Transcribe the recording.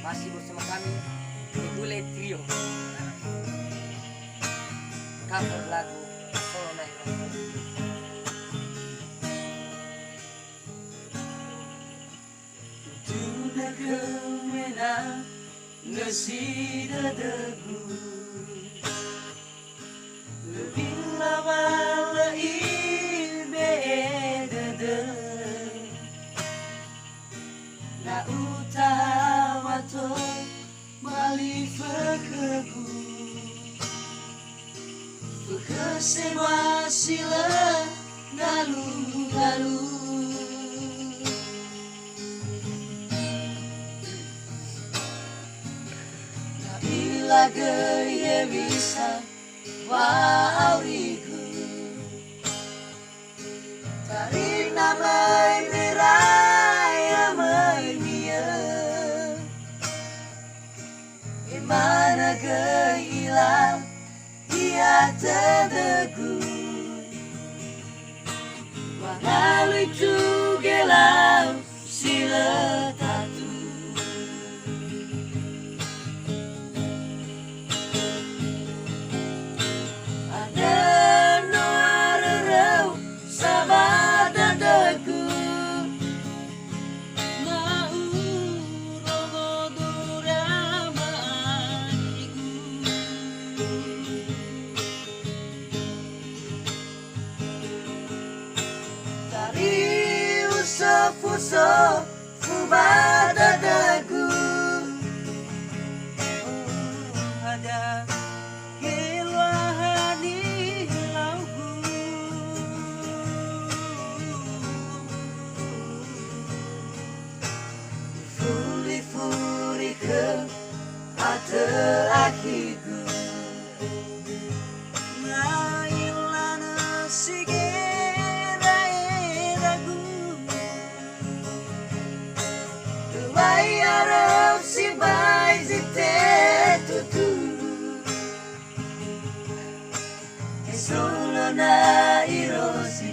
Masih bersama kami di Bule Trio. Cover lagu Solo Night. Tuna kemena ngesida degu lebih lama leih bedede na utawa to mali fekegu fekesenwa sila lalu na ilaga ye bisa wauriku tarik namai meraya mania mana kehilang ia terdegu wangalui tu gelau sila tatu ada noarerau sabar dadaku mau rogo durama dari usap-usap fubah dadaku ada keluahani lauku furi ke ate akiku ngailana sigera eragu Dubai Arab si bai zite tutu Solo na irosi